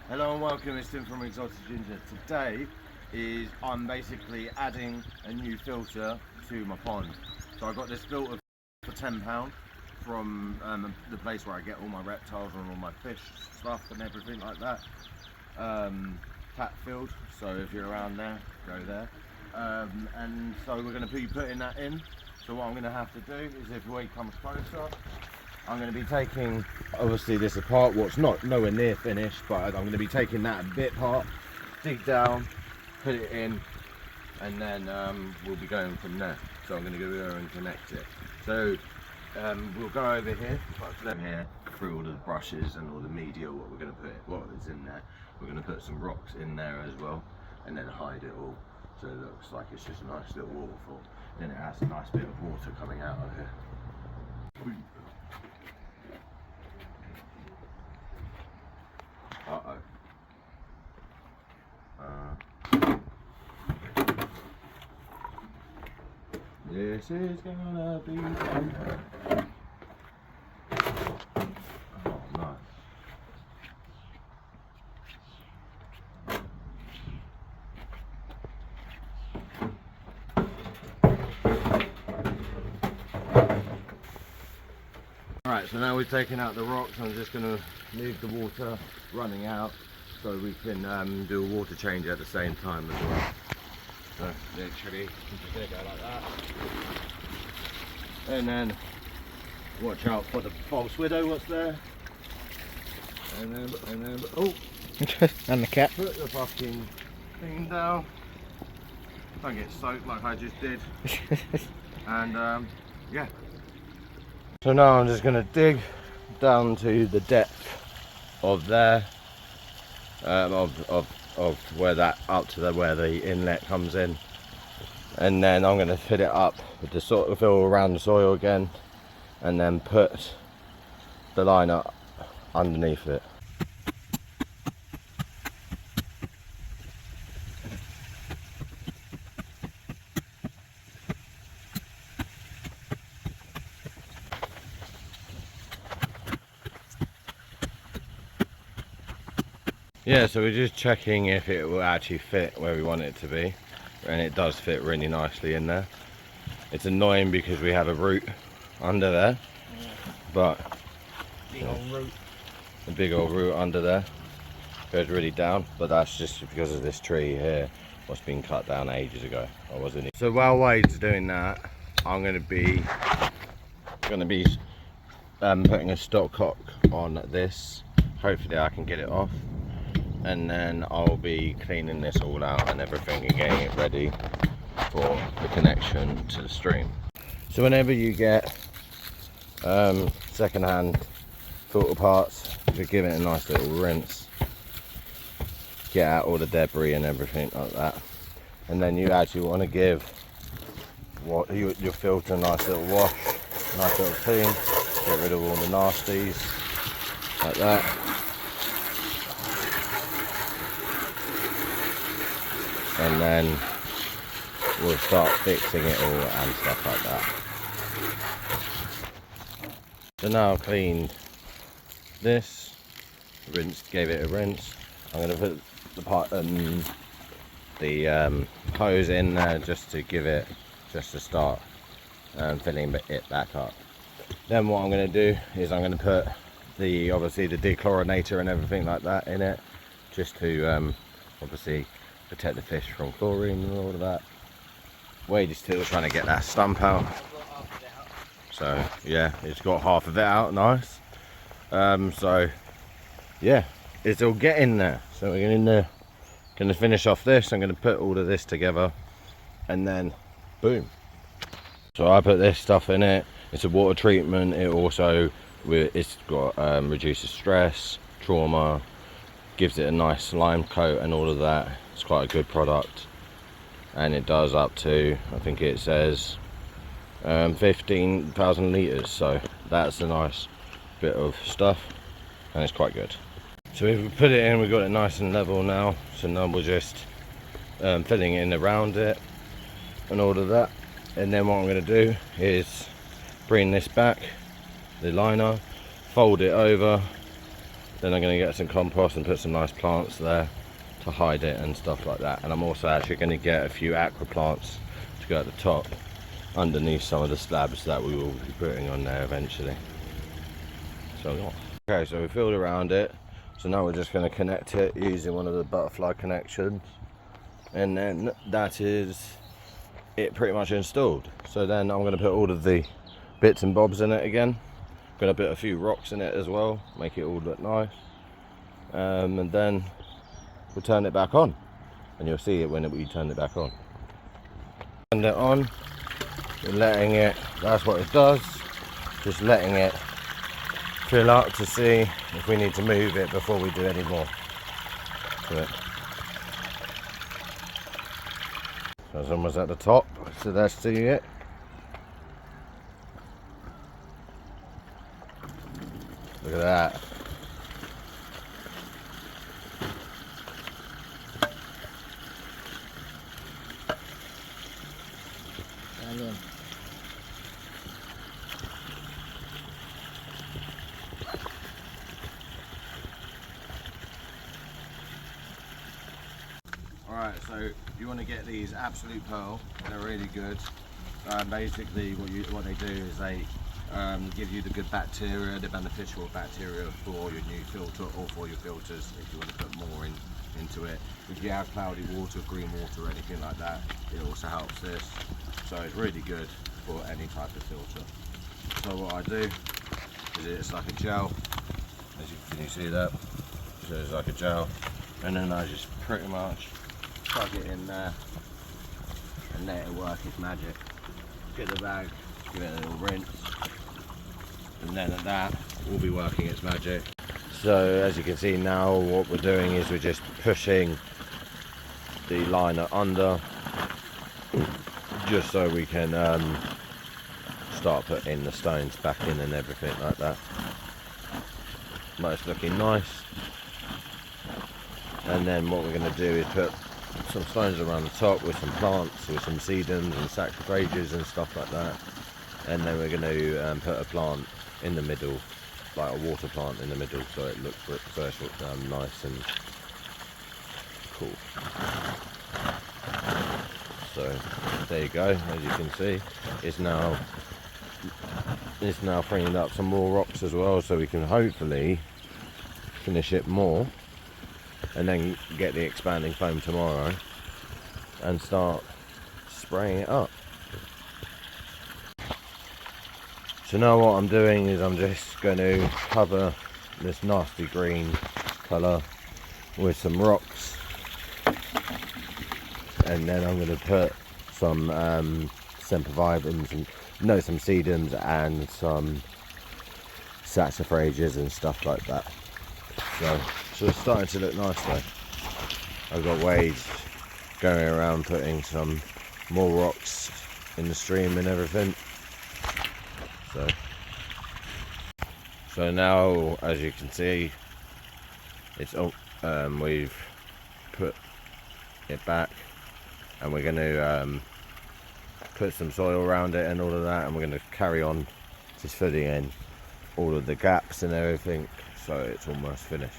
Hello and welcome, it's Tim from Exotic Ginger. Today I'm basically adding a new filter to my pond. So I got this filter for £10 from the place where I get all my reptiles and all my fish stuff and everything like that. Tatfield, so if you're around there, go there. And so we're going to be putting that in. So what I'm going to have to do is, if weight comes closer, I'm going to be taking, obviously, this apart, what's not nowhere near finished, but I'm going to be taking that a bit apart, dig down, put it in, and then we'll be going from there. So I'm going to go over and connect it. So we'll go over here, here through all the brushes and all the media, what we're going to put, what is in there. We're going to put some rocks in there as well, and then hide it all, so it looks like it's just a nice little waterfall. Then it has a nice bit of water coming out of here. This is gonna be fun. Oh, nice. Alright, so now we've taken out the rocks. I'm just gonna leave the water running out so we can do a water change at the same time as well. So literally, you just gonna go like that. And then watch out for the false widow, what's there. And then, oh! And the cat. Put the fucking thing down. Don't get soaked like I just did. And yeah. So now I'm just gonna dig down to the depth of there, of where that up to where the inlet comes in, and then I'm going to fill it up with the sort of fill around the soil again, and then put the liner underneath it. Yeah, so we're just checking if it will actually fit where we want it to be, and it does fit really nicely in there. It's annoying because we have a root under there, but a big old root under there goes really down, but that's just because of this tree here, what's been cut down ages ago. I wasn't. So while Wade's doing that, I'm going to be putting a stopcock on this. Hopefully I can get it off, and then I'll be cleaning this all out and everything and getting it ready for the connection to the stream. So whenever you get second-hand filter parts, you give it a nice little rinse, get out all the debris and everything like that, and then you actually want to give your filter a nice little wash, nice little clean, get rid of all the nasties like that. And then we'll start fixing it all and stuff like that. So now I've cleaned this, gave it a rinse. I'm going to put the hose in there just to start filling it back up. Then what I'm going to do is I'm going to put obviously the dechlorinator and everything like that in it, just to obviously protect the fish from chlorine and all of that. Wade is still trying to get that stump out. So yeah, it's got half of it out, nice. So yeah, it's all getting there. So we're going to finish off this. I'm going to put all of this together, and then boom. So I put this stuff in it. It's a water treatment. It's got reduces stress, trauma, gives it a nice slime coat and all of that. It's quite a good product, and it does up to, I think it says 15,000 litres, so that's a nice bit of stuff, and it's quite good. So if we put it in, we've got it nice and level now, so now we're just filling in around it and all of that. And then what I'm going to do is bring this back, the liner, fold it over, Then I'm going to get some compost and put some nice plants there to hide it and stuff like that. And I'm also actually going to get a few aqua plants to go at the top underneath some of the slabs that we will be putting on there eventually. So okay, so we filled around it. So now we're just going to connect it using one of the butterfly connections, and then that is it pretty much installed. So then I'm going to put all of the bits and bobs in it again. I'm going to put a few rocks in it as well, make it all look nice, and then we'll turn it back on, and you'll see it when we turn it back on. Turn it on, we're letting it, that's what it does, just letting it fill up to see if we need to move it before we do any more to it. So it's almost at the top, so let's see it. Look at that. Alright, so you want to get these Absolute Pearl, they're really good. Basically what they do is they give you the good bacteria, the beneficial bacteria for your new filter or for your filters if you want to put more into it. If you have cloudy water, green water or anything like that, it also helps this. So it's really good for any type of filter. So what I do is it's like a gel, can you see that? So it's like a gel, and then I just pretty much plug it in there and let it work its magic. Get the bag, give it a little rinse, and then at that will be working its magic. So as you can see now, what we're doing is we're just pushing the liner under just so we can start putting the stones back in and everything like that. But it's looking nice. And then what we're going to do is put some stones around the top with some plants, with some sedums and saxifrages and stuff like that. And then we're going to put a plant in the middle, like a water plant in the middle, so it looks nice and cool. So there you go. As you can see, it's now freeing up some more rocks as well, so we can hopefully finish it more and then get the expanding foam tomorrow and start spraying it up. So now what I'm doing is I'm just going to cover this nasty green colour with some rocks, and then I'm going to put some sempervivums and some sedums and some saxifrages and stuff like that. So it's starting to look nice though. I've got Wade going around putting some more rocks in the stream and everything. So now, as you can see, it's we've put it back, and we're going to put some soil around it and all of that, and we're going to carry on just filling in all of the gaps and everything, so it's almost finished.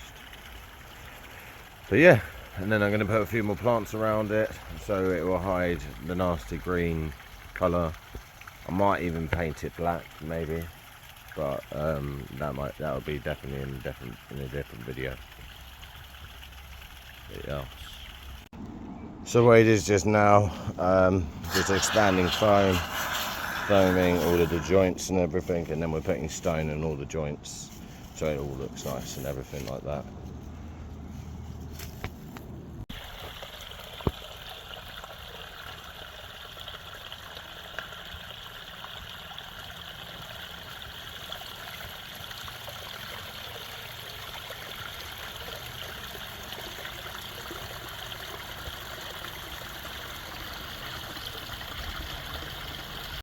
But yeah, and then I'm going to put a few more plants around it so it will hide the nasty green colour. I might even paint it black maybe, but that would be definitely in a different video. But yeah. So Wade is just now just expanding foaming all of the joints and everything, and then we're putting stone in all the joints so it all looks nice and everything like that.